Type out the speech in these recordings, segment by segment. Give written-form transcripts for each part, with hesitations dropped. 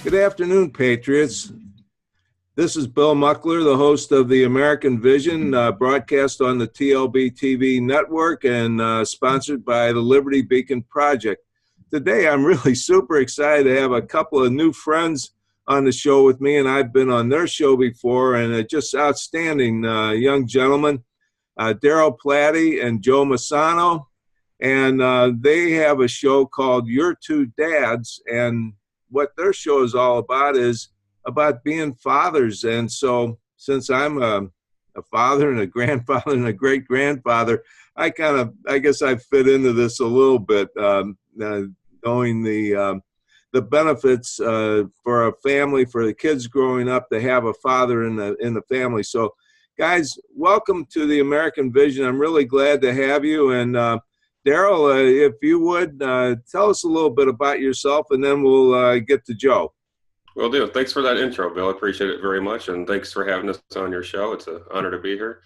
Good afternoon, Patriots. This is Bill Muckler, the host of the American Vision, broadcast on the TLBTV network and sponsored by the Liberty Beacon Project. Today, I'm really super excited to have a couple of new friends on the show with me, and I've been on their show before, and just outstanding young gentlemen, Daryl Platte and Joe Maisano, and they have a show called Your2Dads, and what their show is all about is about being fathers. And so since I'm a father and a grandfather and a great-grandfather, I guess I fit into this a little bit, knowing the benefits for a family, for the kids growing up, to have a father in the family. So guys, welcome to the American Vision. I'm really glad to have you. And Daryl, if you would, tell us a little bit about yourself, and then we'll get to Joe. Will do. Thanks for that intro, Bill. I appreciate it very much, and thanks for having us on your show. It's an honor to be here.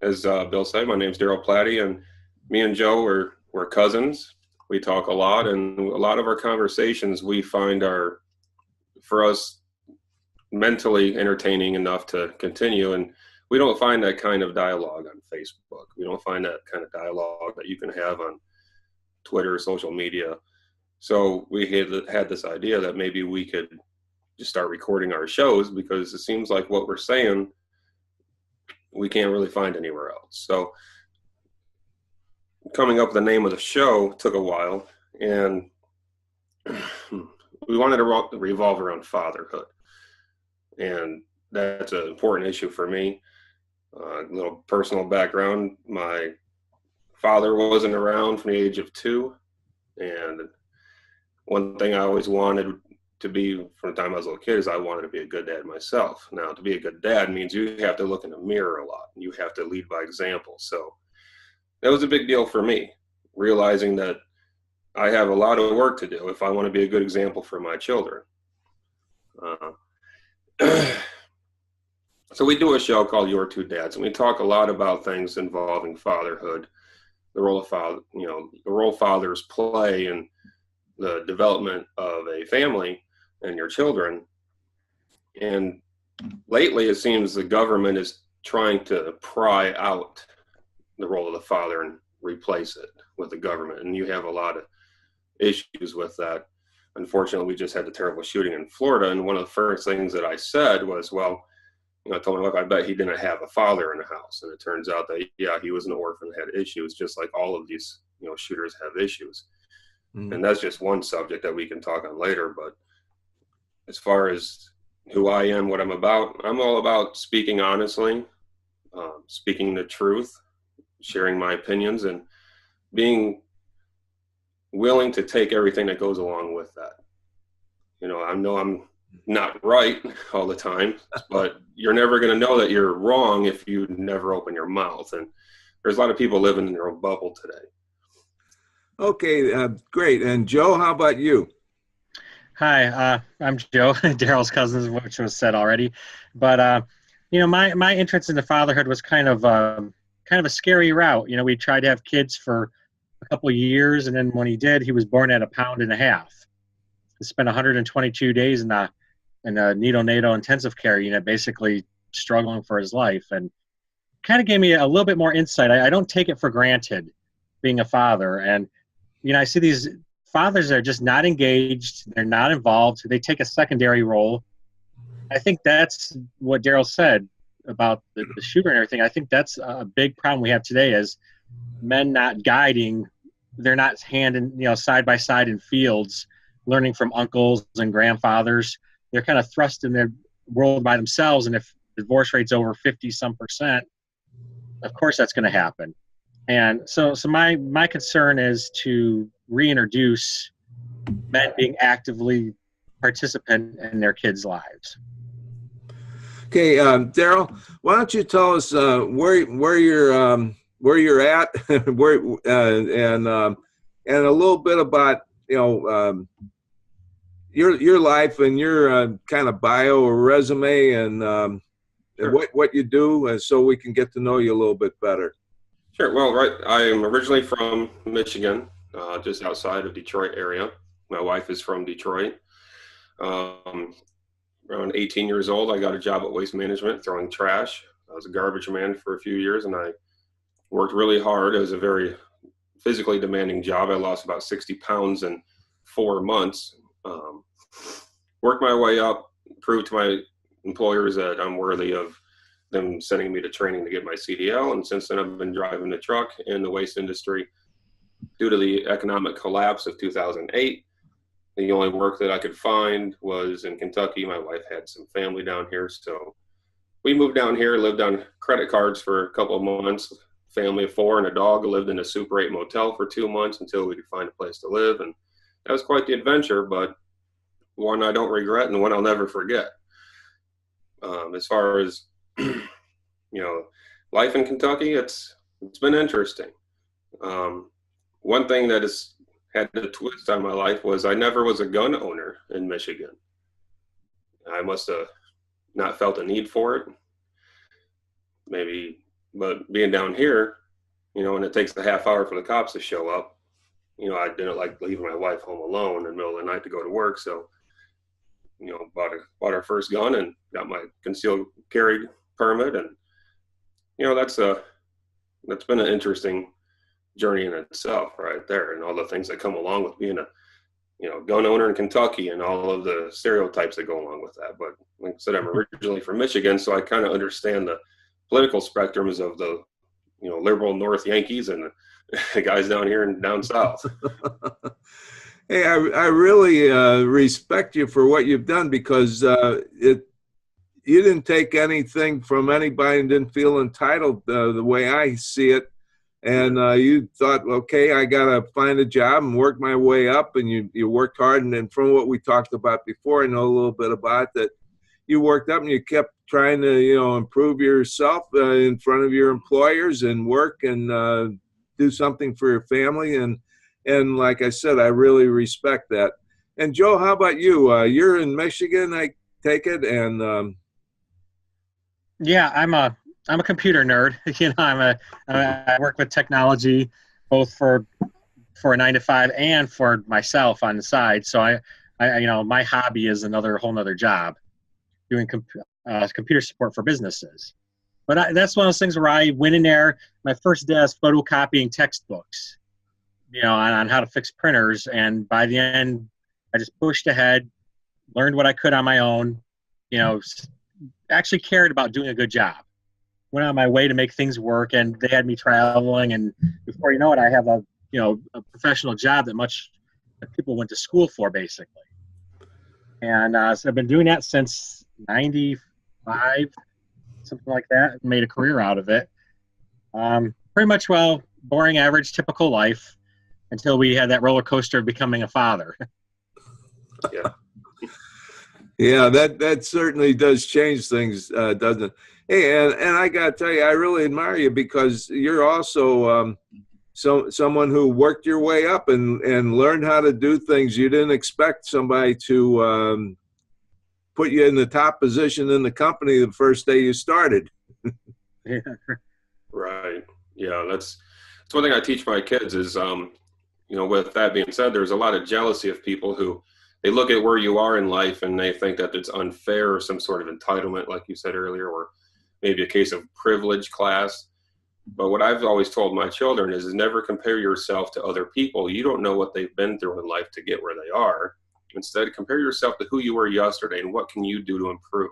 As Bill said, my name's Daryl Platte, and me and Joe, we're cousins. We talk a lot, and a lot of our conversations we find are, for us, mentally entertaining enough to continue, and we don't find that kind of dialogue on Facebook. We don't find that kind of dialogue that you can have on Twitter, social media. So we had this idea that maybe we could just start recording our shows, because it seems like what we're saying we can't really find anywhere else. So coming up with the name of the show took a while, and we wanted to revolve around fatherhood. And that's an important issue for me. A little personal background. My father wasn't around from the age of 2. And one thing I always wanted to be from the time I was a little kid is I wanted to be a good dad myself. Now, to be a good dad means you have to look in the mirror a lot. You have to lead by example. So that was a big deal for me, realizing that I have a lot of work to do if I want to be a good example for my children. So we do a show called Your2Dads, and we talk a lot about things involving fatherhood, the role of the role fathers play in the development of a family and your children. And lately, it seems the government is trying to pry out the role of the father and replace it with the government. And you have a lot of issues with that. Unfortunately, we just had the terrible shooting in Florida. And one of the first things that I said was, well, I told him, look, I bet he didn't have a father in the house. And it turns out that, yeah, he was an orphan, had issues, just like all of these, shooters have issues. Mm-hmm. And that's just one subject that we can talk on later. But as far as who I am, what I'm about, I'm all about speaking honestly, speaking the truth, sharing my opinions, and being willing to take everything that goes along with that. I know I'm not right all the time, but you're never going to know that you're wrong if you never open your mouth. And there's a lot of people living in their own bubble today. Okay, great. And Joe, how about you? Hi, I'm Joe, Daryl's cousin, which was said already. But my entrance into fatherhood was kind of a scary route. We tried to have kids for a couple of years, and then when he did, he was born at 1.5 pounds. He spent 122 days in a neonatal intensive care, basically struggling for his life, and kind of gave me a little bit more insight. I don't take it for granted being a father, and I see these fathers that are just not engaged, they're not involved, they take a secondary role. I think that's what Daryl said about the shooter and everything. I think that's a big problem we have today, is men not guiding. They're not side by side in fields, learning from uncles and grandfathers. They're kind of thrust in their world by themselves. And if the divorce rate's over 50-some%, of course that's going to happen. And so my concern is to reintroduce men being actively participant in their kids' lives. Okay, Daryl, why don't you tell us where you're at, and a little bit about your life and your kind of bio or resume, and Sure. what you do, so we can get to know you a little bit better. Sure. Well, right. I am originally from Michigan, just outside of Detroit area. My wife is from Detroit. Around 18 years old, I got a job at Waste Management throwing trash. I was a garbage man for a few years, and I worked really hard. It was a very physically demanding job. I lost about 60 pounds in 4 months. Worked my way up, proved to my employers that I'm worthy of them sending me to training to get my CDL. And since then, I've been driving the truck in the waste industry. Due to the economic collapse of 2008, the only work that I could find was in Kentucky. My wife had some family down here, so we moved down here, lived on credit cards for a couple of months. Family of 4 and a dog, lived in a Super 8 motel for 2 months until we could find a place to live. And that was quite the adventure, but one I don't regret and one I'll never forget. As far as, life in Kentucky, it's been interesting. One thing that has had a twist on my life was I never was a gun owner in Michigan. I must have not felt a need for it. Maybe, but being down here, and it takes a half hour for the cops to show up, I didn't like leaving my wife home alone in the middle of the night to go to work. So, bought our first gun and got my concealed carry permit. And, that's been an interesting journey in itself right there, and all the things that come along with being a gun owner in Kentucky and all of the stereotypes that go along with that. But like I said, I'm originally from Michigan, so I kind of understand the political spectrums of the liberal North Yankees and the guys down here and down south. Hey, I really respect you for what you've done, because you didn't take anything from anybody and didn't feel entitled the way I see it. And you thought, okay, I got to find a job and work my way up. And you worked hard. And then from what we talked about before, I know a little bit about that. You worked up and you kept trying to, improve yourself in front of your employers and work and do something for your family. And like I said, I really respect that. And Joe, how about you? You're in Michigan, I take it. And yeah, I'm a computer nerd. I work with technology, both for a 9-to-5 and for myself on the side. So I my hobby is whole nother job, doing computer support for businesses. But that's one of those things where I went in there. My first day I was photocopying textbooks, on how to fix printers. And by the end, I just pushed ahead, learned what I could on my own, actually cared about doing a good job. Went on my way to make things work, and they had me traveling. And before you know it, I have a professional job that people went to school for, basically. And so I've been doing that since 95, something like that. Made a career out of it. Pretty much, boring, average, typical life, until we had that roller coaster of becoming a father. Yeah. Yeah, that certainly does change things, doesn't it? Hey, and I got to tell you, I really admire you, because you're also someone who worked your way up and learned how to do things. You didn't expect somebody to put you in the top position in the company the first day you started. Yeah. Right. Yeah, that's one thing I teach my kids is, with that being said, there's a lot of jealousy of people who they look at where you are in life and they think that it's unfair or some sort of entitlement, like you said earlier, or maybe a case of privilege class. But what I've always told my children is never compare yourself to other people. You don't know what they've been through in life to get where they are. Instead, compare yourself to who you were yesterday and what can you do to improve.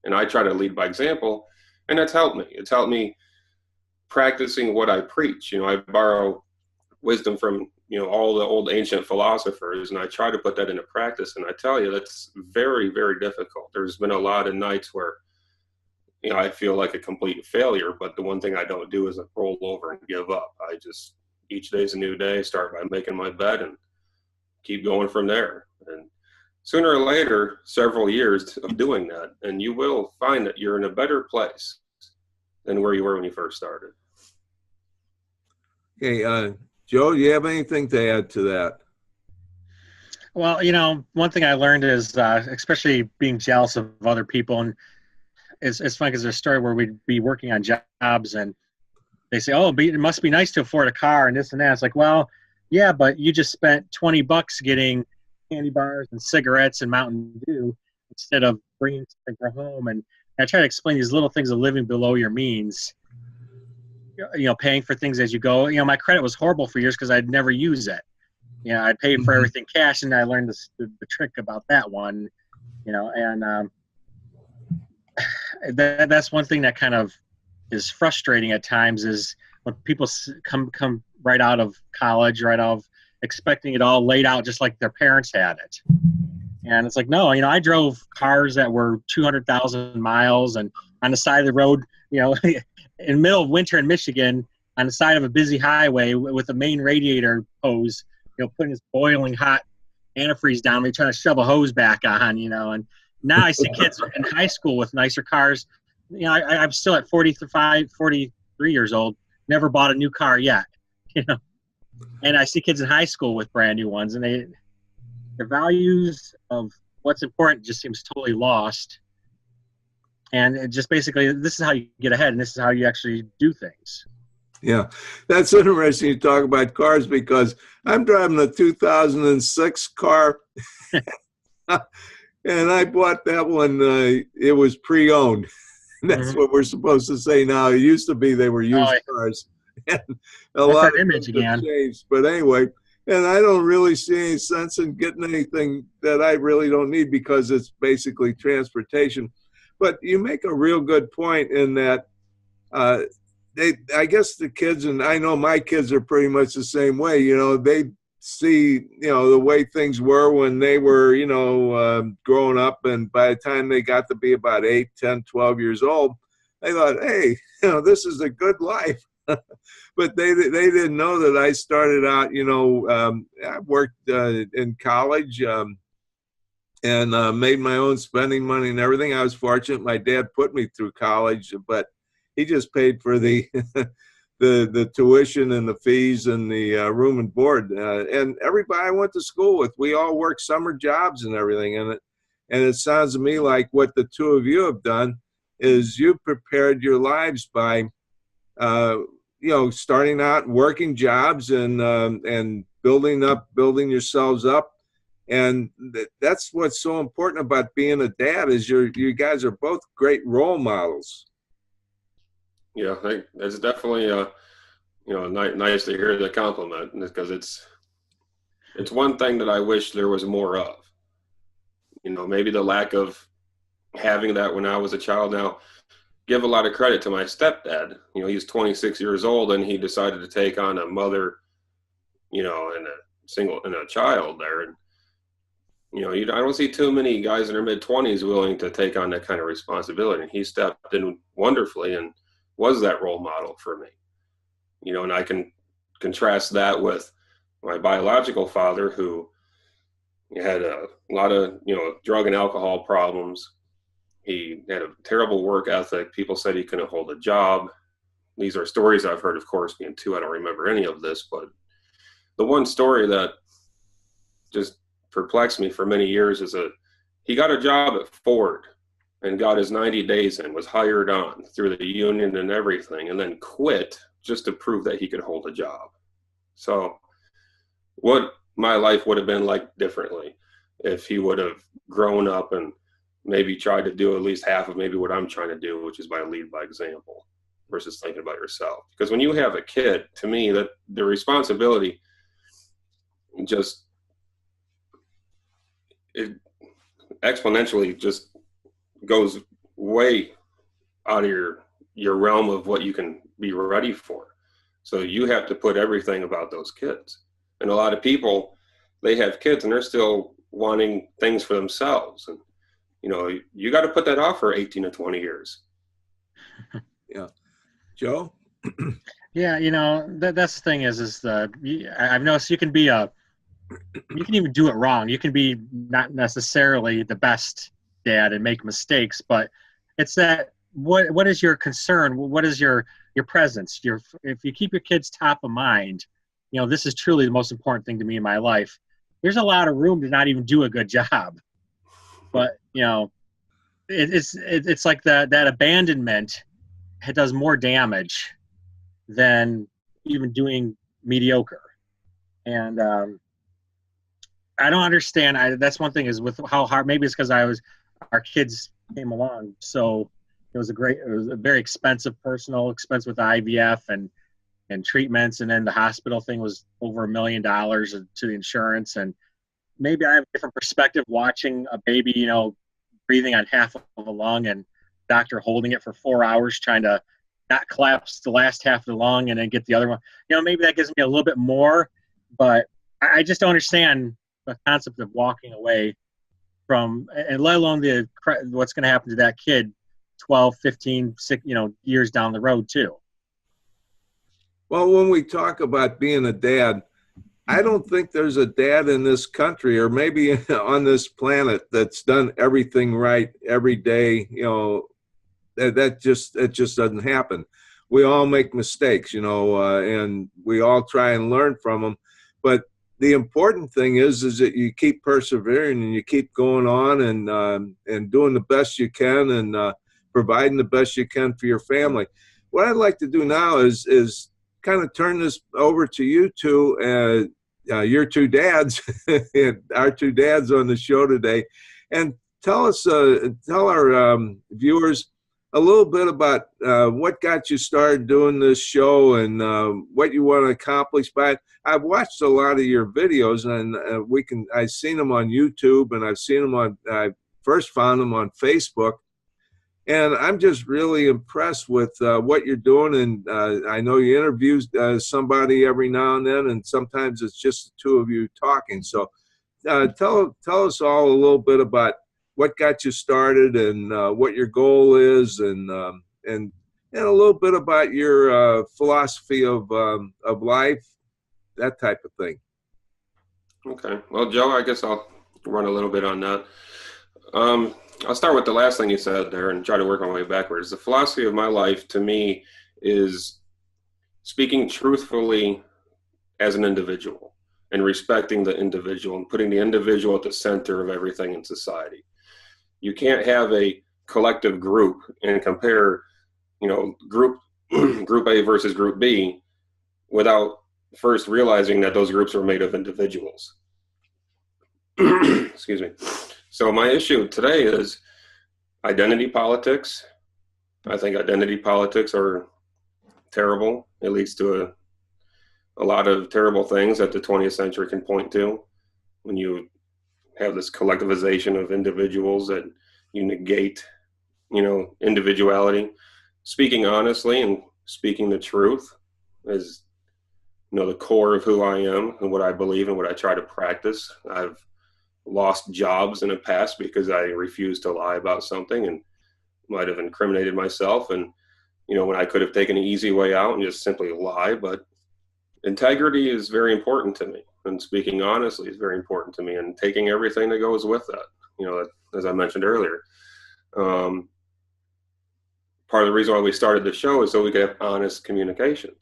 And I try to lead by example, and that's helped me. It's helped me practicing what I preach. I borrow wisdom from all the old ancient philosophers, and I try to put that into practice. And I tell you, that's very, very difficult. There's been a lot of nights where I feel like a complete failure, but the one thing I don't do is roll over and give up. I just, each day's a new day, start by making my bed and keep going from there. And sooner or later, several years of doing that, and you will find that you're in a better place than where you were when you first started. Okay, Joe, do you have anything to add to that? Well, one thing I learned is, especially being jealous of other people, and it's funny because there's a story where we'd be working on jobs and they say, oh, it must be nice to afford a car and this and that. It's like, well, yeah, but you just spent $20 getting candy bars and cigarettes and Mountain Dew instead of bringing something from home. And I try to explain these little things of living below your means, paying for things as you go. My credit was horrible for years because I'd never use it. I'd pay for everything cash, and I learned the trick about that one, and that's one thing that kind of is frustrating at times is when people come right out of college, right out of expecting it all laid out just like their parents had it. And it's like, no, I drove cars that were 200,000 miles and on the side of the road, in the middle of winter in Michigan, on the side of a busy highway with a main radiator hose, putting this boiling hot antifreeze down me, trying to shove a hose back on, and now I see kids in high school with nicer cars. I'm still at 43 years old, never bought a new car yet, and I see kids in high school with brand new ones, and the values of what's important just seems totally lost. And it just basically, this is how you get ahead, and this is how you actually do things. Yeah, that's interesting you talk about cars because I'm driving a 2006 car, and I bought that one. It was pre-owned. That's what we're supposed to say now. It used to be they were used cars. And a lot of image again. Changed. But anyway, and I don't really see any sense in getting anything that I really don't need because it's basically transportation. But you make a real good point in that I guess the kids, and I know my kids are pretty much the same way, they see, the way things were when they were, growing up. And by the time they got to be about 8, 10, 12 years old, they thought, hey, this is a good life. But they didn't know that I started out, I worked in college and made my own spending money and everything. I was fortunate. My dad put me through college, but he just paid for the the tuition and the fees and the room and board. And everybody I went to school with, we all worked summer jobs and everything. And it sounds to me like what the two of you have done is you prepared your lives by starting out working jobs and building yourselves up. And that's what's so important about being a dad is you guys are both great role models. Yeah, it's definitely nice to hear the compliment because it's one thing that I wish there was more of. Maybe the lack of having that when I was a child. Now, give a lot of credit to my stepdad. He's 26 years old and he decided to take on a mother, and a child there. And I don't see too many guys in their mid-20s willing to take on that kind of responsibility. And he stepped in wonderfully and was that role model for me. And I can contrast that with my biological father who had a lot of, drug and alcohol problems. He had a terrible work ethic. People said he couldn't hold a job. These are stories I've heard, of course, being two. I don't remember any of this, but the one story that just perplexed me for many years is he got a job at Ford and got his 90 days in, was hired on through the union and everything, and then quit just to prove that he could hold a job. So what my life would have been like differently if he would have grown up and maybe tried to do at least half of maybe what I'm trying to do, which is by lead by example versus thinking about yourself. Because when you have a kid, to me, that the responsibility just it exponentially just goes way out of your realm of what you can be ready for. So you have to put everything about those kids. And a lot of people, they have kids and they're still wanting things for themselves. And, you got to put that off for 18 to 20 years. Yeah. Joe? Yeah, that's the thing is I've noticed you can even do it wrong. You can be not necessarily the best dad and make mistakes, but it's that what is your concern? What is your presence? If you keep your kids top of mind, this is truly the most important thing to me in my life. There's a lot of room to not even do a good job, but it's like that abandonment. It does more damage than even doing mediocre. And I don't understand. That's one thing is with how hard, maybe it's because our kids came along. So it was a very expensive personal expense with the IVF and treatments. And then the hospital thing was over $1 million to the insurance. And maybe I have a different perspective watching a baby, you know, breathing on half of a lung and doctor holding it for 4 hours, trying to not collapse the last half of the lung and then get the other one. You know, maybe that gives me a little bit more, but I just don't understand the concept of walking away from, and let alone what's going to happen to that kid 12, 15, 6, years down the road too. Well, when we talk about being a dad, I don't think there's a dad in this country or maybe on this planet that's done everything right every day. You know, it just doesn't happen. We all make mistakes, and we all try and learn from them. But the important thing is that you keep persevering and you keep going on and doing the best you can and providing the best you can for your family. What I'd like to do now is kind of turn this over to you two, your two dads, our two dads on the show today, and tell our viewers a little bit about what got you started doing this show and what you want to accomplish by it. I've watched a lot of your videos, and I've seen them on YouTube, and I've seen them I first found them on Facebook, and I'm just really impressed with what you're doing. And I know you interview somebody every now and then, and sometimes it's just the two of you talking. So tell us all a little bit about what got you started and what your goal is, and a little bit about your philosophy of life, that type of thing. Okay. Well, Joe, I guess I'll run a little bit on that. I'll start with the last thing you said there and try to work my way backwards. The philosophy of my life to me is speaking truthfully as an individual and respecting the individual and putting the individual at the center of everything in society. You can't have a collective group and compare, group A versus group B without first realizing that those groups are made of individuals. Excuse me. So my issue today is identity politics. I think identity politics are terrible. It leads to a lot of terrible things that the 20th century can point to. When you have this collectivization of individuals that you negate, individuality. Speaking honestly and speaking the truth is, the core of who I am and what I believe and what I try to practice. I've lost jobs in the past because I refused to lie about something and might have incriminated myself. And, when I could have taken an easy way out and just simply lie, but integrity is very important to me. And speaking honestly is very important to me, and taking everything that goes with that, as I mentioned earlier. Part of the reason why we started the show is so we could have honest communication.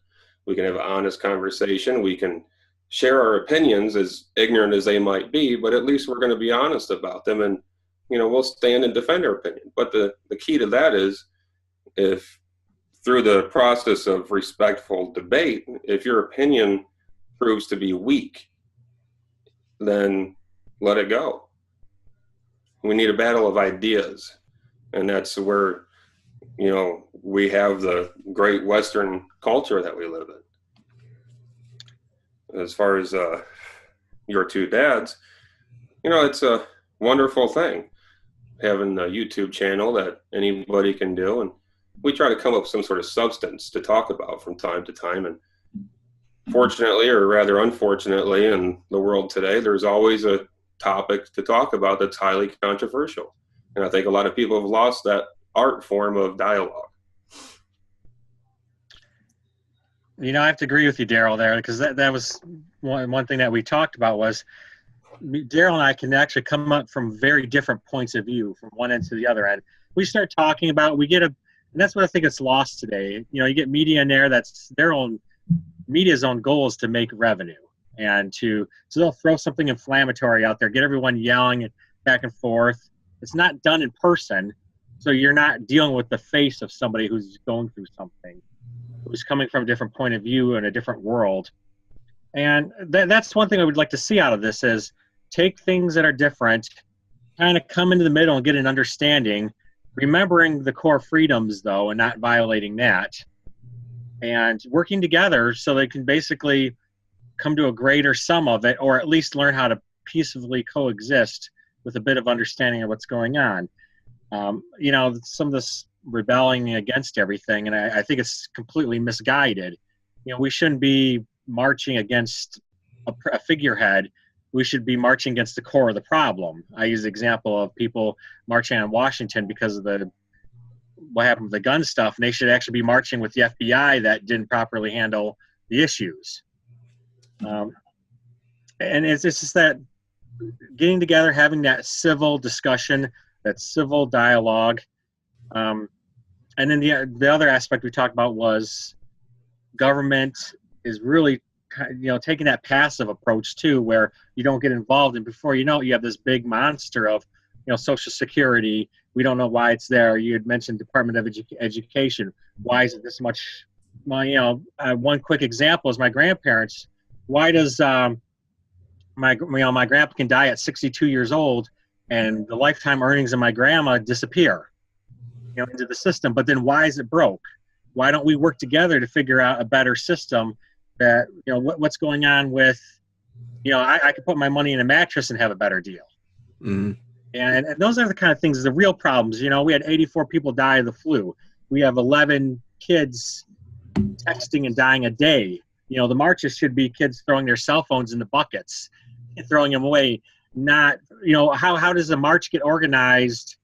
We can have an honest conversation. We can share our opinions, as ignorant as they might be, but at least we're going to be honest about them, and we'll stand and defend our opinion. But the key to that is, if through the process of respectful debate, if your opinion proves to be weak, then let it go. We need a battle of ideas, and that's where we have the great Western culture that we live in. As far as your two dads, it's a wonderful thing having a YouTube channel that anybody can do, and we try to come up with some sort of substance to talk about from time to time. And fortunately, or rather unfortunately, in the world today, there's always a topic to talk about that's highly controversial, and I think a lot of people have lost that art form of dialogue. I have to agree with you, Daryl, there, because that was one thing that we talked about was Daryl and I can actually come up from very different points of view from one end to the other end. We start talking about, and that's what I think is lost today. You get media in there that's media's own goal is to make revenue, and so they'll throw something inflammatory out there, get everyone yelling back and forth. It's not done in person, so you're not dealing with the face of somebody who's going through something, who's coming from a different point of view in a different world. And that's one thing I would like to see out of this is take things that are different, kind of come into the middle and get an understanding, remembering the core freedoms, though, and not violating that, and working together so they can basically come to a greater sum of it, or at least learn how to peacefully coexist with a bit of understanding of what's going on. Some of this rebelling against everything, and I think it's completely misguided. We shouldn't be marching against a figurehead. We should be marching against the core of the problem. I use the example of people marching on Washington because of what happened with the gun stuff, and they should actually be marching with the FBI that didn't properly handle the issues. And it's just that getting together, having that civil discussion, that civil dialogue. And then the other aspect we talked about was government is really, taking that passive approach too, where you don't get involved, and before you know it, you have this big monster of, Social Security. We don't know why it's there. You had mentioned Department of Education. Why is it this much? One quick example is my grandparents. Why does my grandpa can die at 62 years old, and the lifetime earnings of my grandma disappear, into the system? But then why is it broke? Why don't we work together to figure out a better system that, what's going on with, I could put my money in a mattress and have a better deal. Mm-hmm. And those are the kind of things, the real problems. We had 84 people die of the flu. We have 11 kids texting and dying a day. The marches should be kids throwing their cell phones in the buckets and throwing them away. Not, how does a march get organized,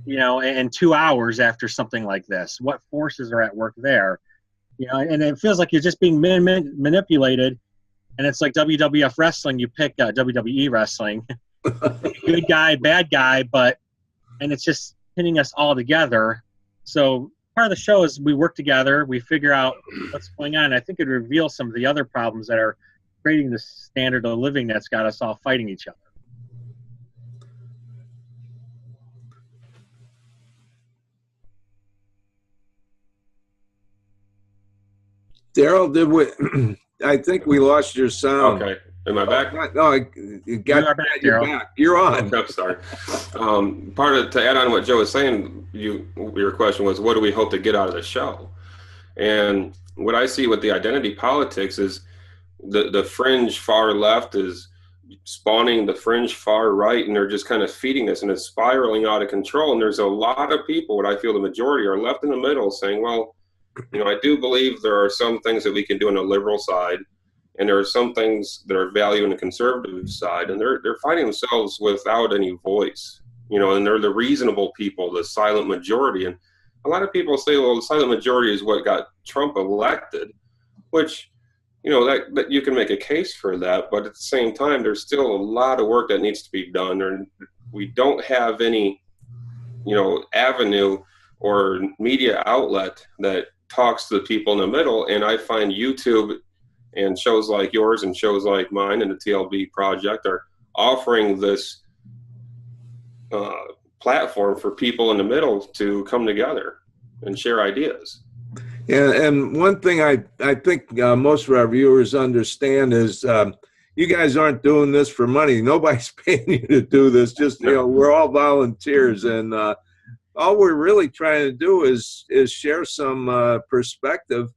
in 2 hours after something like this? What forces are at work there? And it feels like you're just being manipulated. And it's like WWF wrestling. You pick WWE wrestling. Good guy, bad guy, and it's just pinning us all together. So part of the show is we work together, we figure out what's going on. I think it reveals some of the other problems that are creating the standard of living that's got us all fighting each other. Daryl, I think we lost your sound. Okay. Am I back? No, you got you're back. You're on. I'm sorry. To add on what Joe was saying, your question was, what do we hope to get out of the show? And what I see with the identity politics is the fringe far left is spawning the fringe far right, and they're just kind of feeding this, and it's spiraling out of control. And there's a lot of people, what I feel the majority are left in the middle saying, well, I do believe there are some things that we can do on the liberal side, and there are some things that are value in the conservative side, and they're finding themselves without any voice, and they're the reasonable people, the silent majority. And a lot of people say, well, the silent majority is what got Trump elected, which, that you can make a case for that. But at the same time, there's still a lot of work that needs to be done. And we don't have any, avenue or media outlet that talks to the people in the middle. And I find YouTube and shows like yours and shows like mine and the TLB project are offering this platform for people in the middle to come together and share ideas. Yeah, and one thing I think most of our viewers understand is you guys aren't doing this for money. Nobody's paying you to do this. Just, we're all volunteers, and all we're really trying to do is share some perspective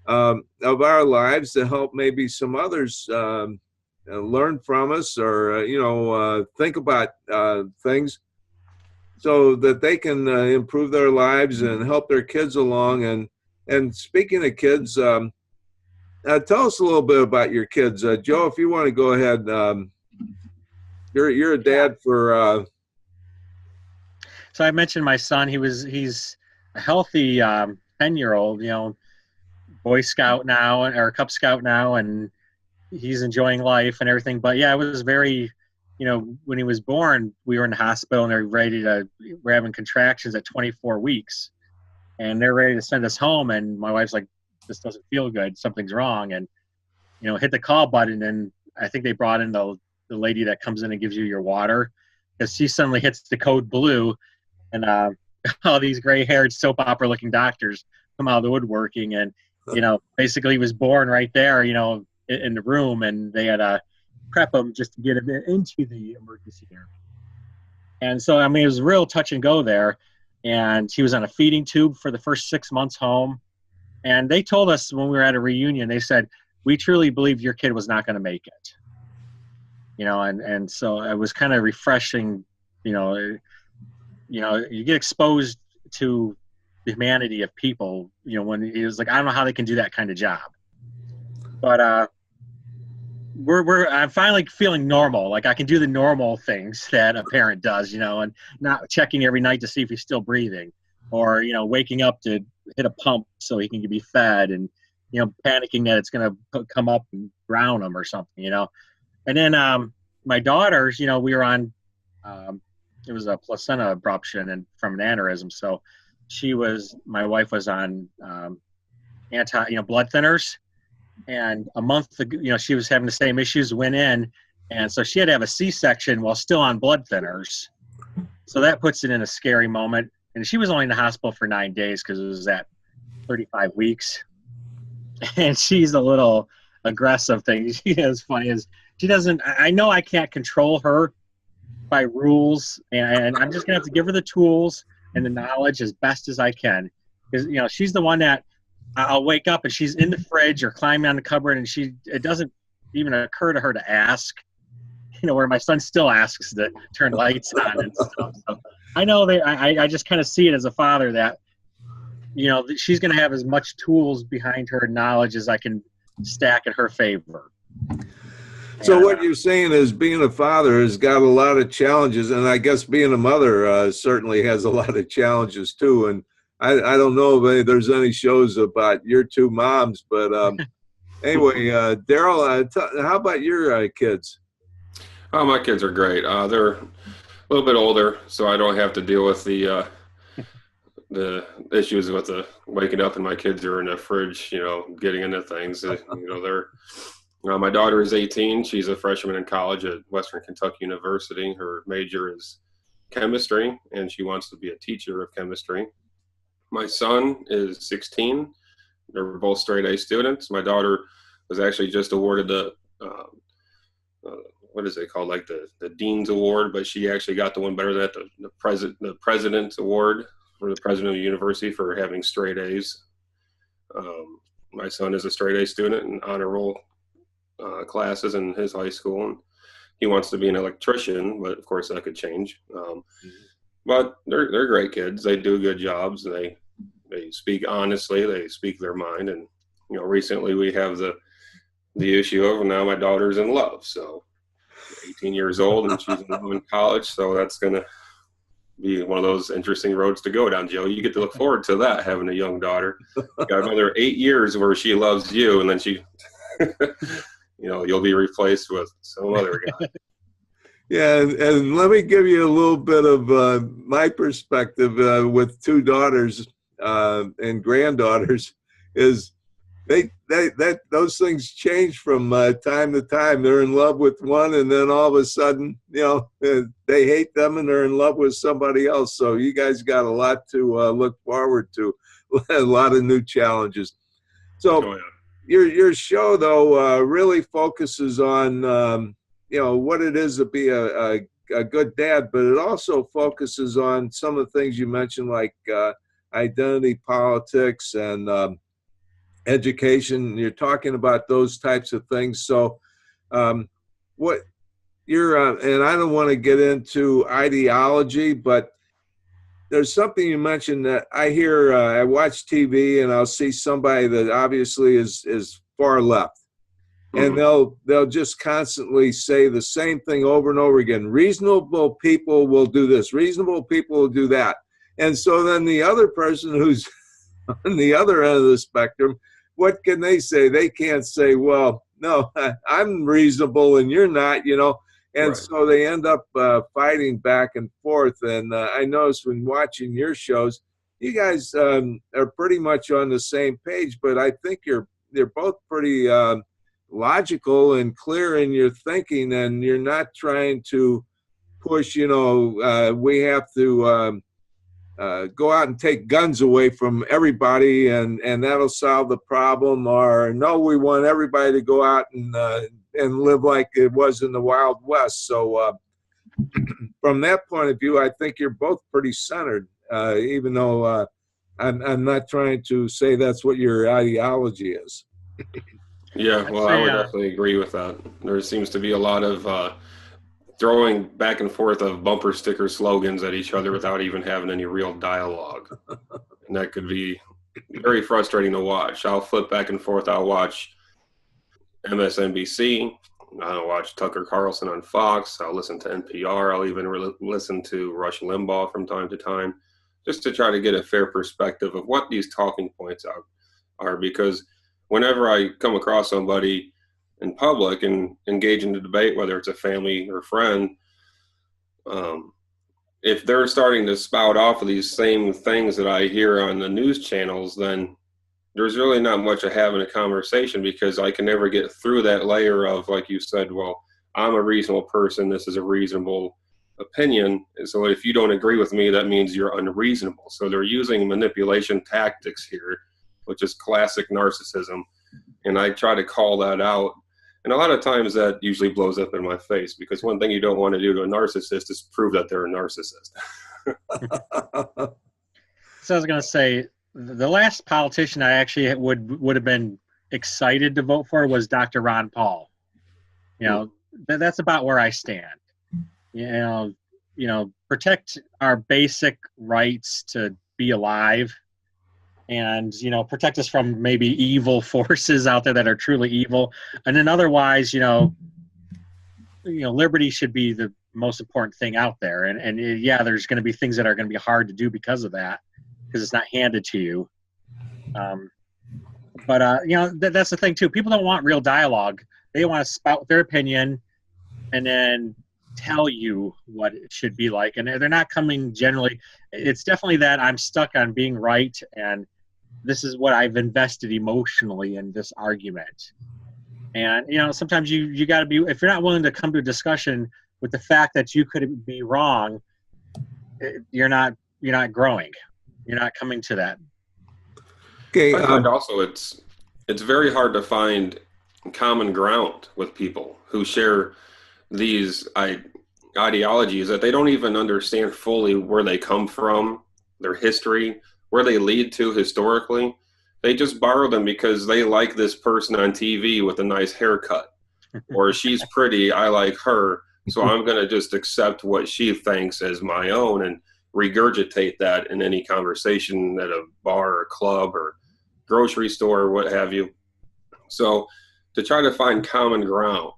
of our lives to help maybe some others learn from us, or think about things so that they can improve their lives and help their kids along. And speaking of kids, tell us a little bit about your kids. Joe, if you want to go ahead, you're a dad for. So I mentioned my son. He's a healthy 10-year-old, Boy Scout now, or Cub Scout now, and he's enjoying life and everything. But yeah, it was very, when he was born, we were in the hospital and we're having contractions at 24 weeks, and they're ready to send us home. And my wife's like, "This doesn't feel good. Something's wrong." And hit the call button, and I think they brought in the lady that comes in and gives you your water, because she suddenly hits the code blue, and all these gray-haired soap opera-looking doctors come out of the woodworking, and basically he was born right there, in the room, and they had prep them just to get them into the emergency area. And so, I mean, it was real touch and go there. And he was on a feeding tube for the first 6 months home. And they told us when we were at a reunion, they said, we truly believe your kid was not going to make it. And so it was kind of refreshing, you get exposed to the humanity of people, when it was like, I don't know how they can do that kind of job. But I'm finally feeling normal. Like I can do the normal things that a parent does, and not checking every night to see if he's still breathing, or, waking up to hit a pump so he can be fed, and, panicking that it's going to come up and drown him or something, And then my daughters, we were on, it was a placenta abruption and from an aneurysm. So my wife was on blood thinners. And a month ago, she was having the same issues, went in. And so she had to have a C-section while still on blood thinners. So that puts it in a scary moment. And she was only in the hospital for 9 days because it was at 35 weeks. And she's a little aggressive thing. She is funny as she doesn't, I know I can't control her by rules, and I'm just going to have to give her the tools and the knowledge as best as I can. Because, she's the one that I'll wake up and she's in the fridge or climbing on the cupboard, and it doesn't even occur to her to ask, where my son still asks to turn lights on and stuff. So I know that I just kind of see it as a father that, she's going to have as much tools behind her knowledge as I can stack in her favor. So what you're saying is being a father has got a lot of challenges, and I guess being a mother certainly has a lot of challenges too. And I don't know if there's any shows about your two moms, but anyway, Daryl, how about your kids? Oh, my kids are great. They're a little bit older, so I don't have to deal with the issues with the waking up and my kids are in the fridge, getting into things. My daughter is 18. She's a freshman in college at Western Kentucky University. Her major is chemistry, and she wants to be a teacher of chemistry. My son is 16. They're both straight A students. My daughter was actually just awarded the what is it called, like the Dean's Award, but she actually got the one better than that, the President's Award for the president of the university for having straight A's. My son is a straight A student in honor roll classes in his high school, and he wants to be an electrician, but of course that could change. But they're great kids. They do good jobs. They speak honestly. They speak their mind. And recently we have the issue of now my daughter's in love. So 18 years old and she's in college. So that's going to be one of those interesting roads to go down, Joe. You get to look forward to that, having a young daughter. You got another 8 years where she loves you, and then she, you'll be replaced with some other guy. Yeah, and let me give you a little bit of my perspective with two daughters and granddaughters. Is those things change from time to time. They're in love with one, and then all of a sudden, they hate them and they're in love with somebody else. So you guys got a lot to look forward to, a lot of new challenges. So your show, though, really focuses on what it is to be a good dad, but it also focuses on some of the things you mentioned, like identity politics and education. You're talking about those types of things. So what you're, and I don't want to get into ideology, but there's something you mentioned that I hear, I watch TV and I'll see somebody that obviously is far left. And they'll just constantly say the same thing over and over again. Reasonable people will do this. Reasonable people will do that. And so then the other person who's on the other end of the spectrum, what can they say? They can't say, well, no, I'm reasonable and you're not, And right. So they end up fighting back and forth. And I noticed when watching your shows, you guys are pretty much on the same page, but I think they're both pretty logical and clear in your thinking, and you're not trying to push, we have to go out and take guns away from everybody and that'll solve the problem, or no, we want everybody to go out and and live like it was in the Wild West. So from that point of view, I think you're both pretty centered, even though I'm not trying to say that's what your ideology is. Yeah, well, I would definitely agree with that. There seems to be a lot of throwing back and forth of bumper sticker slogans at each other without even having any real dialogue. And that could be very frustrating to watch. I'll flip back and forth. I'll watch MSNBC. I'll watch Tucker Carlson on Fox. I'll listen to NPR. I'll even listen to Rush Limbaugh from time to time, just to try to get a fair perspective of what these talking points are. Because whenever I come across somebody in public and engage in the debate, whether it's a family or friend, if they're starting to spout off of these same things that I hear on the news channels, then there's really not much of having a conversation, because I can never get through that layer of, like you said, well, I'm a reasonable person. This is a reasonable opinion. And so if you don't agree with me, that means you're unreasonable. So they're using manipulation tactics here, which is classic narcissism. And I try to call that out. And a lot of times that usually blows up in my face, because one thing you don't want to do to a narcissist is prove that they're a narcissist. So I was going to say, the last politician I actually would have been excited to vote for was Dr. Ron Paul. You know, that's about where I stand. You know, protect our basic rights to be alive, and, you know, protect us from maybe evil forces out there that are truly evil. And then otherwise, you know, liberty should be the most important thing out there. And yeah, there's going to be things that are going to be hard to do because of that, because it's not handed to you. But you know, that's the thing too. People don't want real dialogue. They want to spout their opinion and then tell you what it should be like. And they're not coming generally. It's definitely that I'm stuck on being right, and this is what I've invested emotionally in this argument. And, you know, sometimes you got to be, if you're not willing to come to a discussion with the fact that you could be wrong, you're not growing. You're not coming to that. Okay. I find also it's very hard to find common ground with people who share these ideologies that they don't even understand fully where they come from, their history, where they lead to historically. They just borrow them because they like this person on TV with a nice haircut, or she's pretty, I like her, so I'm going to just accept what she thinks as my own and regurgitate that in any conversation at a bar or club or grocery store or what have you. So to try to find common ground,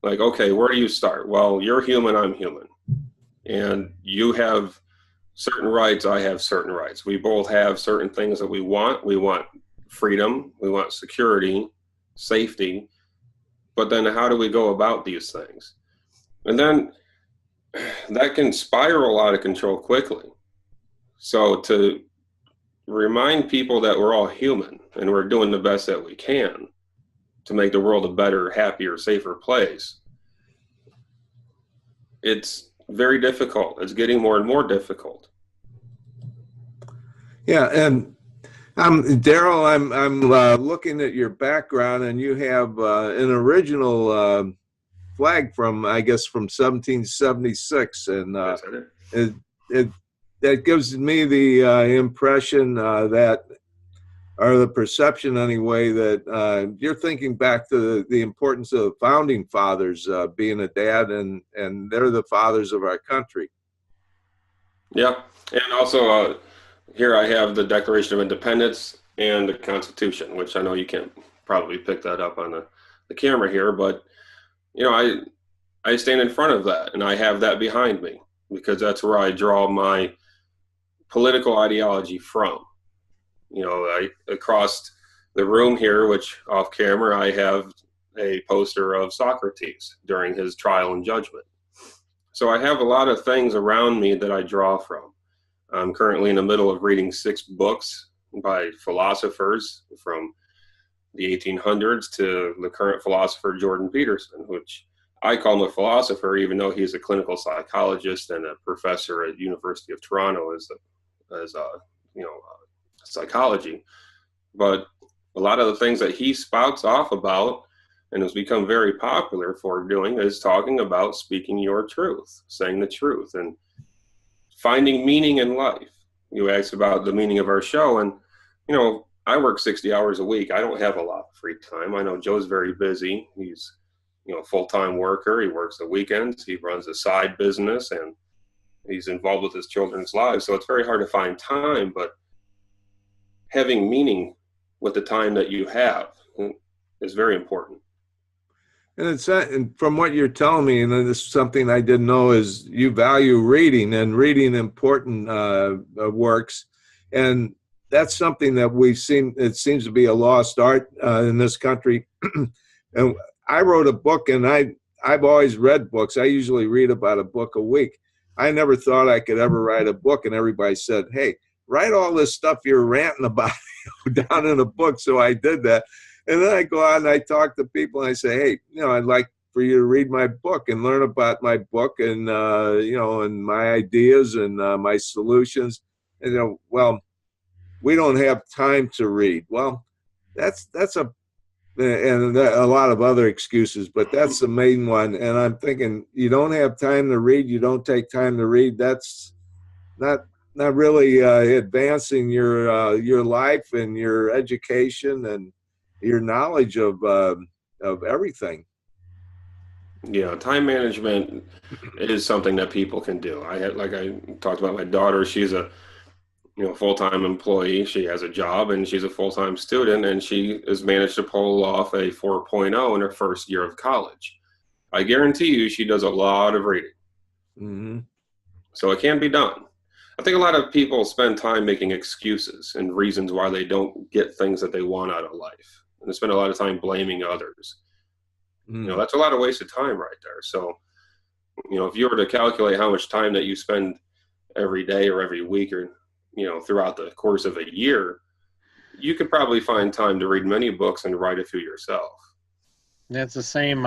like, okay, where do you start? Well, you're human, I'm human. And you have certain rights, I have certain rights. We both have certain things that we want. We want freedom, we want security, safety. But then how do we go about these things? And then that can spiral out of control quickly. So to remind people that we're all human and we're doing the best that we can to make the world a better, happier, safer place, it's very difficult. It's getting more and more difficult. Yeah, and Daryl, I'm looking at your background, and you have an original flag from, I guess, from 1776, and that gives me the impression that, or the perception anyway, that you're thinking back to the importance of the founding fathers being a dad, and they're the fathers of our country. Yeah, and also here I have the Declaration of Independence and the Constitution, which I know you can't probably pick that up on the camera here, but you know, I stand in front of that, and I have that behind me because that's where I draw my political ideology from. You know, across the room here, which off camera, I have a poster of Socrates during his trial and judgment. So I have a lot of things around me that I draw from. I'm currently in the middle of reading 6 books by philosophers from the 1800s to the current philosopher Jordan Peterson, which I call him a philosopher, even though he's a clinical psychologist and a professor at University of Toronto as psychology. But a lot of the things that he spouts off about and has become very popular for doing, is talking about speaking your truth, saying the truth, and finding meaning in life. You asked about the meaning of our show, and I work 60 hours a week. I don't have a lot of free time. I know Joe's very busy. He's a full-time worker. He works the weekends. He runs a side business, and he's involved with his children's lives. So it's very hard to find time, but having meaning with the time that you have is very important. And from what you're telling me, and this is something I didn't know, is you value reading and reading important works. And that's something that it seems to be a lost art in this country. And I wrote a book, and I've always read books. I usually read about a book a week. I never thought I could ever write a book, and everybody said, hey, write all this stuff you're ranting about down in a book. So I did that. And then I go out and I talk to people and I say, hey, I'd like for you to read my book and learn about my book and, and my ideas and my solutions. And, well, we don't have time to read. Well, that's and a lot of other excuses, but that's the main one. And I'm thinking, you don't have time to read, you don't take time to read. That's not really advancing your life and your education and your knowledge of everything. Yeah, time management is something that people can do. Like I talked about my daughter, she's a full-time employee. She has a job and she's a full-time student, and she has managed to pull off a 4.0 in her first year of college. I guarantee you she does a lot of reading. Mm-hmm. So it can be done. I think a lot of people spend time making excuses and reasons why they don't get things that they want out of life. And they spend a lot of time blaming others. That's a lot of wasted time right there. So, if you were to calculate how much time that you spend every day or every week or, throughout the course of a year, you could probably find time to read many books and write a few yourself. That's the same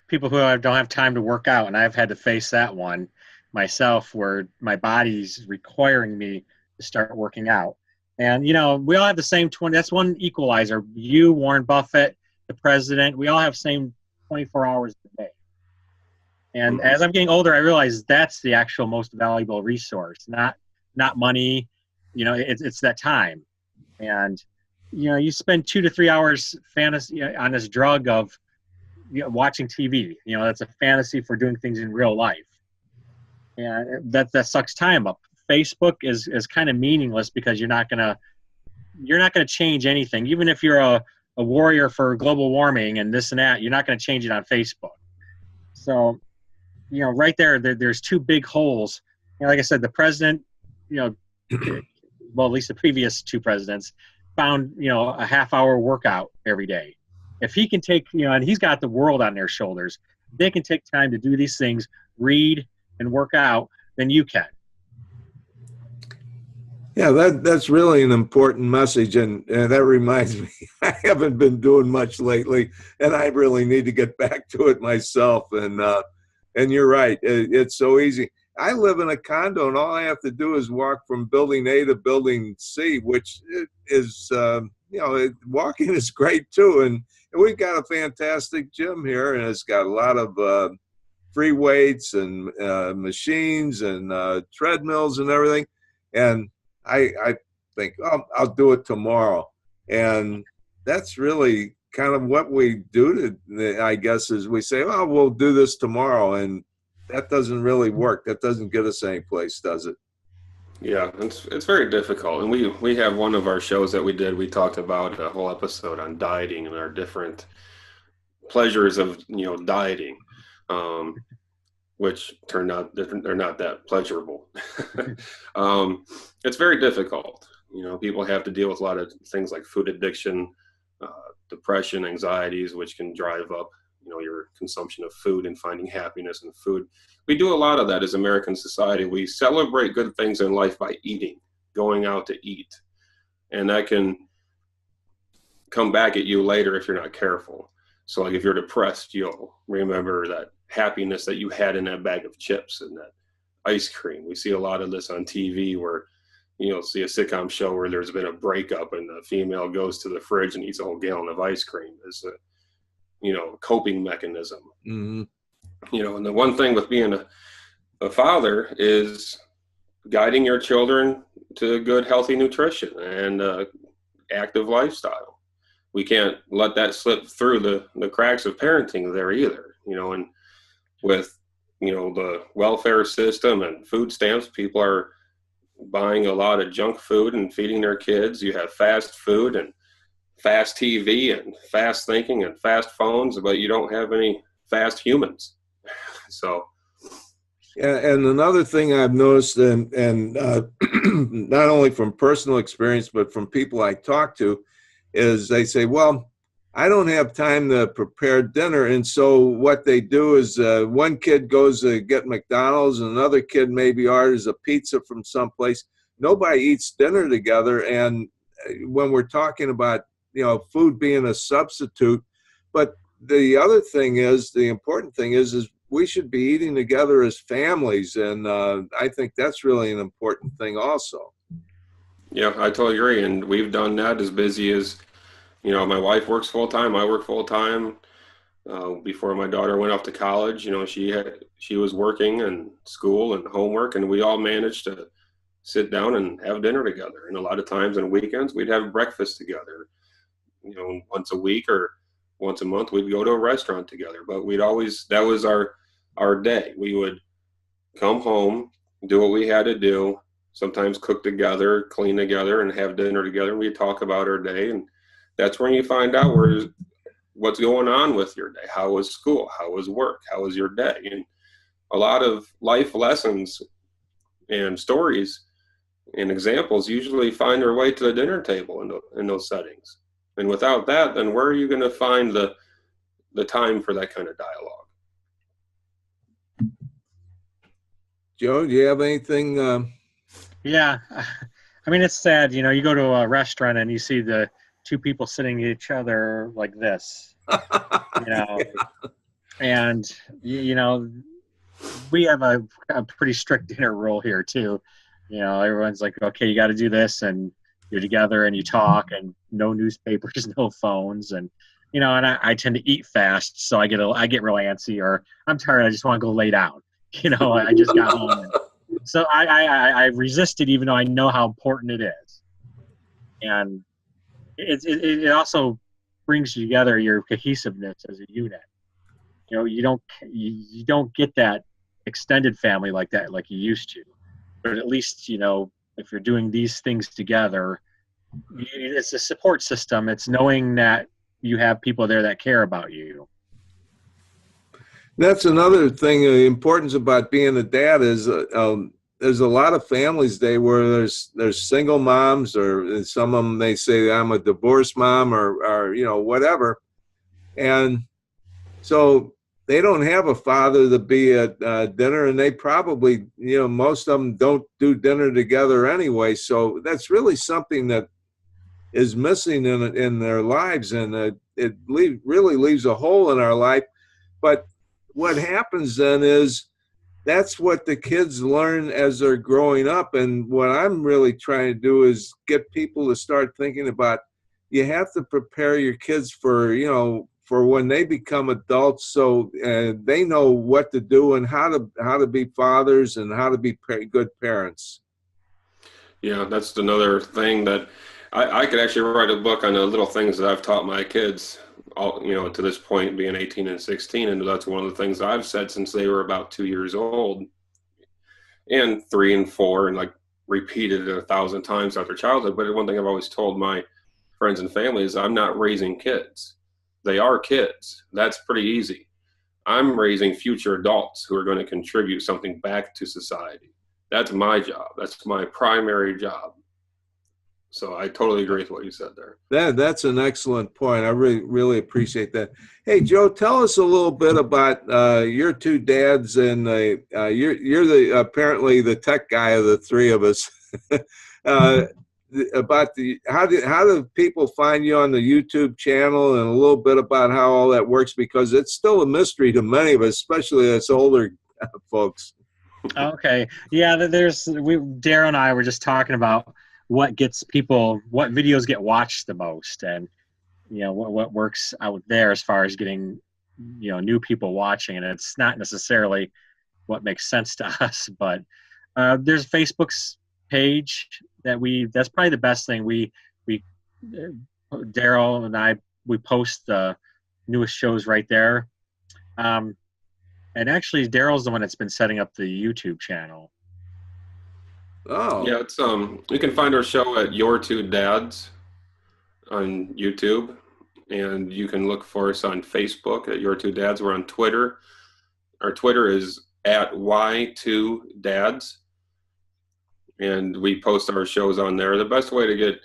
people who don't have time to work out. And I've had to face that one myself, where my body's requiring me to start working out. And, we all have the same 20. That's one equalizer. You, Warren Buffett, the president, we all have same 24 hours a day. And as I'm getting older, I realize that's the actual most valuable resource, not money. It's that time. And, you spend 2 to 3 hours fantasy on this drug of watching TV. That's a fantasy for doing things in real life. And that sucks time up. Facebook is kind of meaningless because you're not gonna change anything. Even if you're a warrior for global warming and this and that, you're not going to change it on Facebook. So, right there's two big holes. Like I said, the president, well, at least the previous two presidents found, a half-hour workout every day. If he can take, and he's got the world on their shoulders, they can take time to do these things, read and work out, then you can. Yeah, that's really an important message, and that reminds me, I haven't been doing much lately, and I really need to get back to it myself. And you're right, it's so easy. I live in a condo, and all I have to do is walk from building A to building C, which is, walking is great too. And we've got a fantastic gym here, and it's got a lot of free weights and machines and treadmills and everything. And I think, I'll do it tomorrow. And that's really kind of what we do I guess, is we say, oh, we'll do this tomorrow. And that doesn't really work. That doesn't get us any place, does it? Yeah, it's very difficult. And we have one of our shows that we did, we talked about a whole episode on dieting and our different pleasures of, dieting, which turned out they're not that pleasurable. It's very difficult. People have to deal with a lot of things like food addiction, depression, anxieties, which can drive up, your consumption of food and finding happiness in food. We do a lot of that as American society. We celebrate good things in life by eating, going out to eat. And that can come back at you later if you're not careful. So like if you're depressed, you'll remember that happiness that you had in that bag of chips and that ice cream. We see a lot of this on TV where you'll see a sitcom show where there's been a breakup and the female goes to the fridge and eats a whole gallon of ice cream. coping mechanism. Mm-hmm. And the one thing with being a father is guiding your children to good, healthy nutrition and active lifestyle. We can't let that slip through the cracks of parenting there either, and with, the welfare system and food stamps, people are buying a lot of junk food and feeding their kids. You have fast food and fast TV and fast thinking and fast phones, but you don't have any fast humans. So. Yeah, and another thing I've noticed, and not only from personal experience, but from people I talk to, is they say, well, I don't have time to prepare dinner. And so what they do is one kid goes to get McDonald's and another kid maybe orders a pizza from someplace. Nobody eats dinner together. And when we're talking about, food being a substitute, but the other thing is, the important thing is we should be eating together as families. And I think that's really an important thing also. Yeah, I totally agree. And we've done that as busy as, my wife works full time. I work full time. Before my daughter went off to college, she was working and school and homework, and we all managed to sit down and have dinner together. And a lot of times on weekends, we'd have breakfast together, once a week or once a month, we'd go to a restaurant together. But that was our day. We would come home, do what we had to do, sometimes cook together, clean together, and have dinner together. And we'd talk about our day. And that's when you find out what's going on with your day. How was school? How was work? How was your day? And a lot of life lessons and stories and examples usually find their way to the dinner table in those settings. And without that, then where are you going to find the time for that kind of dialogue? Joe, do you have anything? Yeah. I mean, it's sad, you go to a restaurant and you see the two people sitting each other like this, Yeah. And, we have a pretty strict dinner rule here too. Everyone's like, okay, you got to do this, and you're together and you talk, and no newspapers, no phones. And, and I tend to eat fast. So I get real antsy, or I'm tired. I just want to go lay down. I just got home. So I resisted, even though I know how important it is. And it also brings together your cohesiveness as a unit. You don't get that extended family like that, like you used to. But at least, if you're doing these things together, it's a support system. It's knowing that you have people there that care about you. That's another thing. The importance about being a dad is there's a lot of families today where there's single moms, or some of them, they say I'm a divorced mom or whatever. And so they don't have a father to be at dinner, and they probably, most of them don't do dinner together anyway. So that's really something that is missing in their lives, and it really leaves a hole in our life. But what happens then is that's what the kids learn as they're growing up. And what I'm really trying to do is get people to start thinking about, you have to prepare your kids for when they become adults, so they know what to do and how to be fathers and how to be good parents. Yeah, that's another thing that I could actually write a book on the little things that I've taught my kids, all, to this point, being 18 and 16. And that's one of the things I've said since they were about 2 years old, and 3 and 4, and like repeated it 1,000 times throughout their childhood. But one thing I've always told my friends and family is, I'm not raising kids. They are kids. That's pretty easy. I'm raising future adults who are going to contribute something back to society. That's my job. That's my primary job. So I totally agree with what you said there. That's an excellent point. I really appreciate that. Hey, Joe, tell us a little bit about Your2Dads, and you're apparently the tech guy of the three of us. About how do people find you on the YouTube channel, and a little bit about how all that works, because it's still a mystery to many of us, especially us older folks. Okay, yeah. Daryl and I were just talking about what videos get watched the most, and what works out there as far as getting, new people watching. And it's not necessarily what makes sense to us, but there's Facebook's page that's probably the best thing. We Daryl and I, we post the newest shows right there. And actually Daryl's the one that's been setting up the YouTube channel. Oh. Yeah, it's you can find our show at Your2Dads on YouTube, and you can look for us on Facebook at Your2Dads. We're on Twitter. Our Twitter is at Y2Dads, and we post our shows on there. The best way to get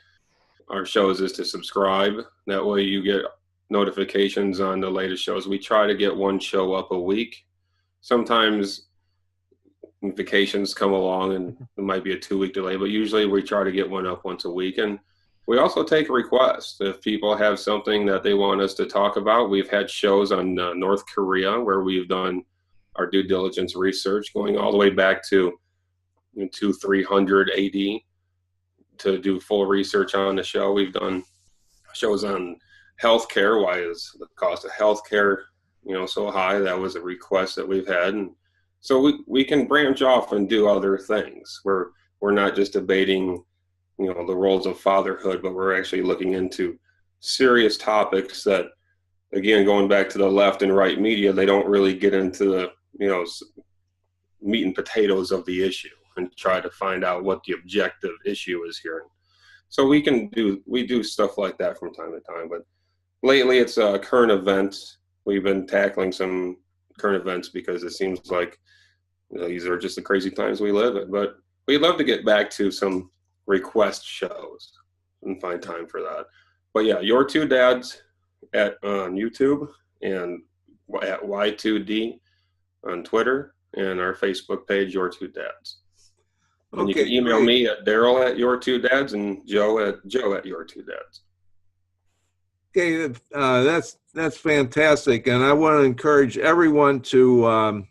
our shows is to subscribe. That way you get notifications on the latest shows. We try to get one show up a week. Sometimes vacations come along and it might be a 2-week delay, but usually we try to get one up once a week. And we also take requests. If people have something that they want us to talk about, we've had shows on North Korea where we've done our due diligence research going all the way back to 300 AD to do full research on the show. We've done shows on healthcare. Why is the cost of healthcare, so high? That was a request that we've had. And so we can branch off and do other things. We're not just debating, the roles of fatherhood, but we're actually looking into serious topics that, again, going back to the left and right media, they don't really get into the, meat and potatoes of the issue and try to find out what the objective issue is here. So we do stuff like that from time to time, but lately it's current events. We've been tackling some current events because it seems like these are just the crazy times we live in. But we'd love to get back to some request shows and find time for that. But yeah, Your2Dads on YouTube and at Y2D on Twitter, and our Facebook page, Your2Dads. And you can email me at Daryl at Your2Dads and Joe at Your2Dads. Okay, that's fantastic, and I want to encourage everyone to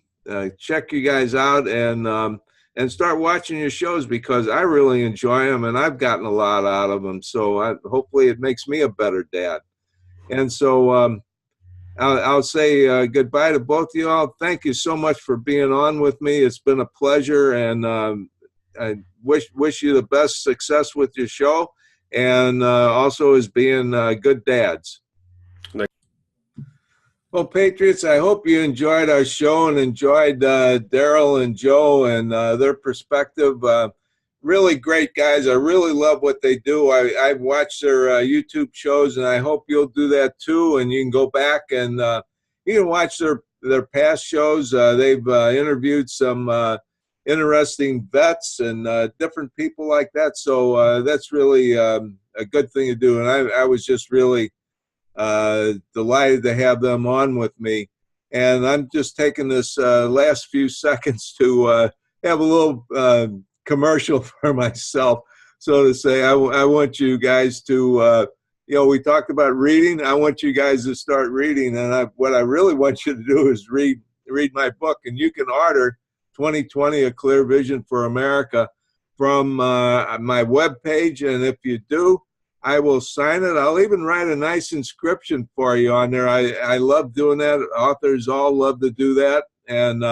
check you guys out and start watching your shows, because I really enjoy them and I've gotten a lot out of them. So hopefully it makes me a better dad. And so I'll say goodbye to both of you all. Thank you so much for being on with me. It's been a pleasure, and I wish you the best success with your show, and also as being good dads. Well, Patriots, I hope you enjoyed our show and enjoyed Daryl and Joe and their perspective. Really great guys. I really love what they do. I've watched their YouTube shows, and I hope you'll do that too. And you can go back and you can watch their past shows. They've interviewed some interesting vets and different people like that. So that's really a good thing to do. And I was just really delighted to have them on with me. And I'm just taking this last few seconds to have a little commercial for myself, so to say. I want you guys to, we talked about reading. I want you guys to start reading. And what I really want you to do is read my book. And you can order 2020, A Clear Vision for America from my webpage. And if you do, I will sign it. I'll even write a nice inscription for you on there. I love doing that. Authors all love to do that. And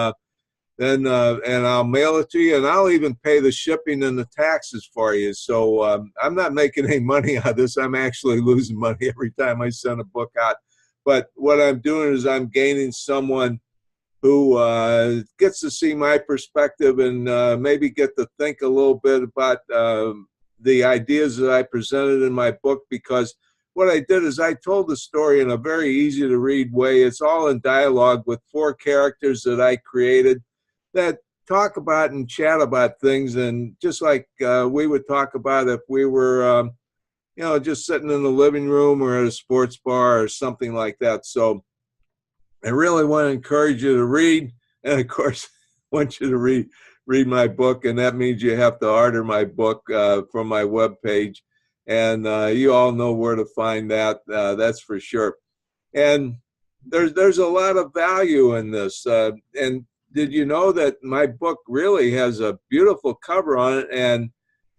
then I'll mail it to you, and I'll even pay the shipping and the taxes for you. So I'm not making any money on this. I'm actually losing money every time I send a book out. But what I'm doing is I'm gaining someone who gets to see my perspective and maybe get to think a little bit about the ideas that I presented in my book. Because what I did is I told the story in a very easy to read way. It's all in dialogue with 4 characters that I created that talk about and chat about things, and just like we would talk about if we were, just sitting in the living room or at a sports bar or something like that. So I really want to encourage you to read, and of course, I want you to read my book, and that means you have to order my book from my webpage, and you all know where to find that. That's for sure. And there's a lot of value in this, and did you know that my book really has a beautiful cover on it, and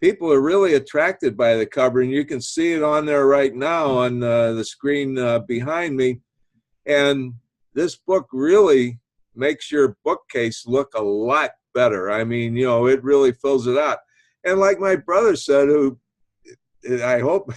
people are really attracted by the cover, and you can see it on there right now on the screen behind me. And this book really makes your bookcase look a lot better. I mean, you know, it really fills it out. And like my brother said, who I hope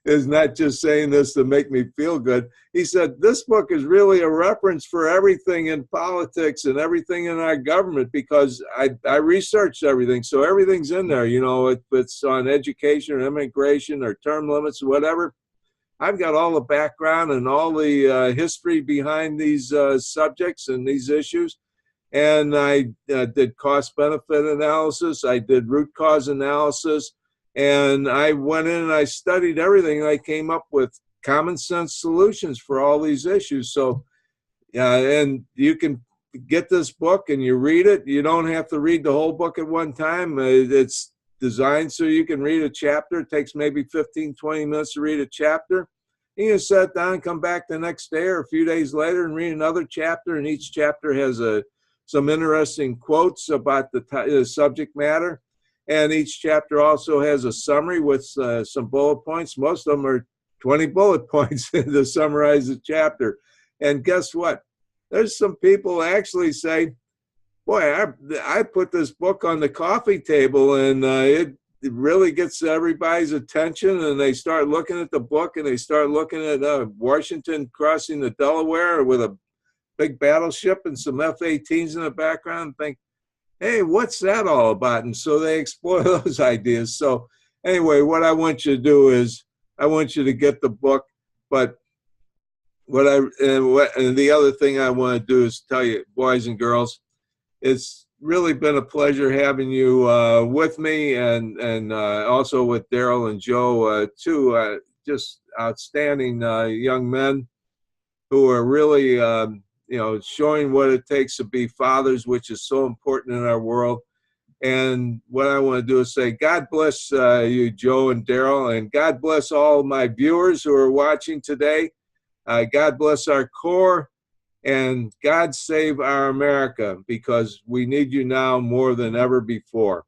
is not just saying this to make me feel good, he said, this book is really a reference for everything in politics and everything in our government, because I researched everything. So everything's in there, you know, if it's on education or immigration or term limits or whatever. I've got all the background and all the history behind these subjects and these issues. And I did cost-benefit analysis. I did root cause analysis. And I went in and I studied everything. And I came up with common sense solutions for all these issues. So, and you can get this book and you read it. You don't have to read the whole book at one time. It's designed so you can read a chapter. It takes maybe 15, 20 minutes to read a chapter. You can sit down and come back the next day or a few days later and read another chapter. And each chapter has some interesting quotes about the subject matter. And each chapter also has a summary with some bullet points. Most of them are 20 bullet points to summarize the chapter. And guess what? There's some people actually say, boy, I put this book on the coffee table, and it really gets everybody's attention, and they start looking at the book, and they start looking at Washington crossing the Delaware with a big battleship and some F-18s in the background, and think, hey, what's that all about? And so they explore those ideas. So anyway, what I want you to do is I want you to get the book, but and the other thing I want to do is tell you, boys and girls, it's really been a pleasure having you with me, and also with Daryl and Joe, two just outstanding young men who are really, you know, showing what it takes to be fathers, which is so important in our world. And what I want to do is say, God bless you, Joe and Daryl, and God bless all my viewers who are watching today. God bless our core. And God save our America, because we need you now more than ever before.